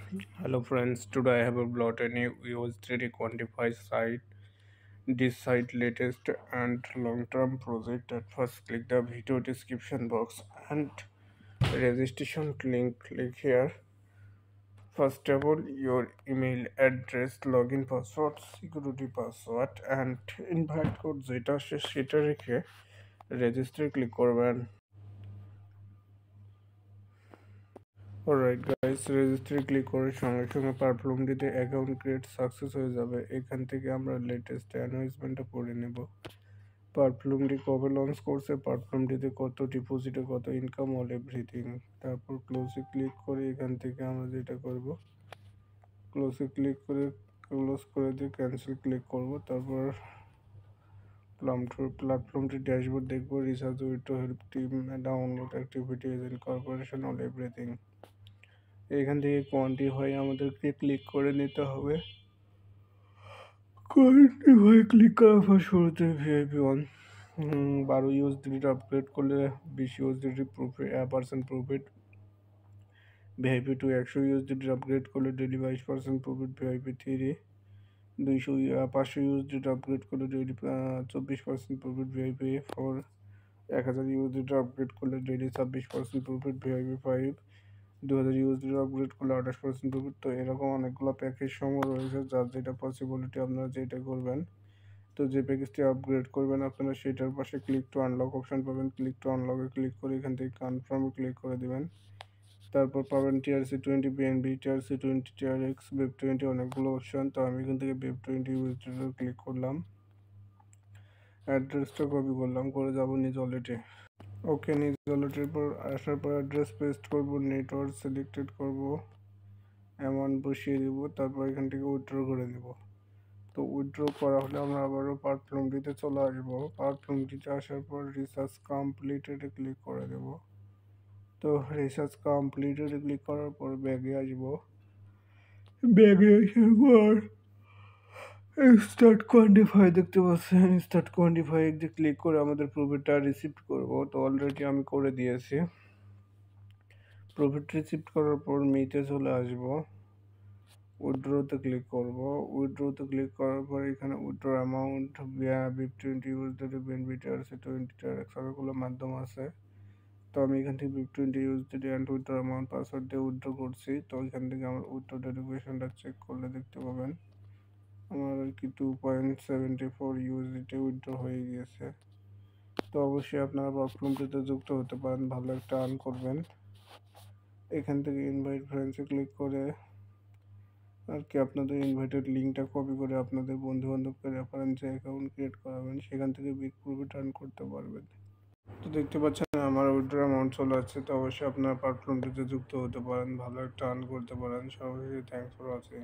Hello friends, today I have uploaded a new use 3D quantify site. This site latest and long-term project. At first click the video description box and registration link. Click here. First of all, your email address, login password, security password and invite code যেটা আসে সেটা রেখে register click করবেন। Alright guys, registry click করে সঙ্গে সঙ্গে পারফ্লুমটিতে account create success হয়ে যাবে। এখান থেকে আমরা লেটেস্ট অ্যানাউন্সমেন্টটা পড়ে নেব। পারফ্লুমটি কবে লঞ্চ করছে, পারফ্লুমটিতে কত ডিপোজিটে কত ইনকাম, অল এভরিথিং। তারপর ক্লোজে ক্লিক করে এখান থেকে আমরা যেটা করব, ক্লোজে ক্লিক করে ক্লোজ করে দিয়ে ক্যান্সেল ক্লিক করব। তারপর প্ল্যাটফর্মটি ড্যাশবোর্ড দেখব, research with help team, download activity, agent corporation, all everything. এখান থেকে কোয়ান্টিফাই আমাদেরকে ক্লিক করে নিতে হবে। কোয়ান্টিফাই ক্লিক করার পর শুরুতে ভিআইপি 1 12 ইউএসডিটি আপগ্রেড করলে 20 USDT percent profit. VIP 2 100 USDT upgrade করলে daily 22% profit. VIP 3 500 USDT upgrade করলে daily 24% profit. VIP 4 1000 USDT upgrade করলে daily 26% profit. VIP 5 2000 USD upgrade করলে 28% প্রফিট। তো এরকম অনেকগুলো প্যাকেজ সমূহ রয়েছে, যার যেটা পসিবিলিটি আপনারা যেটা করবেন। তো যে প্যাকেজটি আপগ্রেড করবেন আপনারা সেটার পাশে ক্লিক টু আনলক অপশন পাবেন। ক্লিক টু আনলকে ক্লিক করে এখান থেকে কনফার্মে ক্লিক করে দেবেন। তারপর পাবেন TRC20 BNB, TRC20, TRX, BEP20 অনেকগুলো অপশন। তো আমি এখান থেকে BEP20 ইউএসডিতে ক্লিক করলাম, অ্যাড্রেসটা কপি করলাম, করে যাব নিজ ওয়ালেটে। ওকে, নিজ ওয়ালেটের পর আসার পর অ্যাড্রেস পেস্ট করব, নেটওয়ার্ক সিলেক্টেড করব, অ্যামাউন্ট বসিয়ে দেবো, তারপর এখান থেকে উইথড্র করে দেবো। তো উইথড্র করা হলে আমরা আবারও পারফ্লুমটিতে চলে আসবো। পারফ্লুমটিতে আসার পর রিসার্চ কমপ্লিটেডে ক্লিক করে দেবো। তো রিসার্চ কমপ্লিটেডে ক্লিক করার পর ব্যাগে আসবো। ব্যাগে আসার পর স্টার্ট কোয়ান্টিফাই দেখতে পাচ্ছেন, স্টার্ট কোয়ান্টিফাই দিয়ে ক্লিক করে আমাদের প্রফিটটা রিসিভ করব। তো অলরেডি আমি করে দিয়েছি। প্রফিট রিসিভ করার পর মিতে চলে আসবো, উইথড্রোতে ক্লিক করব। উইথড্রোতে ক্লিক করার পর এখানে withdraw amount BEP20 USD, BNB, TRC20, TRX অনেকগুলো মাধ্যম আছে। তো আমি এখান থেকে BEP20 USD and withdraw amount password দিয়ে উইথড্র করছি। তো এখান থেকে আমার উইথড্র ডেরিভেশনটা চেক করলে দেখতে পাবেন আমার আর কি 2.74 ইউএসডিতে উইথড্র হয়ে গিয়েছে। তো অবশ্যই আপনারা পারফ্লুমটিতে যুক্ত হতে পারেন, ভালো একটা আর্ন করবেন। এখান থেকে ইনভাইট ফ্রেন্ডসে ক্লিক করে আর কি আপনাদের ইনভাইটেড লিঙ্কটা কপি করে আপনাদের বন্ধু বান্ধবকে রেফারেন্সে অ্যাকাউন্ট ক্রিয়েট করাবেন, সেখান থেকে বিগ প্রফিট আর্ন করতে পারবেন। তো দেখতে পাচ্ছেন আমার উইথড্র অ্যামাউন্ট চলে আসছে। তো অবশ্যই আপনারা প্ল্যাটফর্মটিতে যুক্ত হতে পারেন, ভালো একটা আর্ন করতে পারেন। সবাইকে থ্যাংকস ফর ওয়াচিং।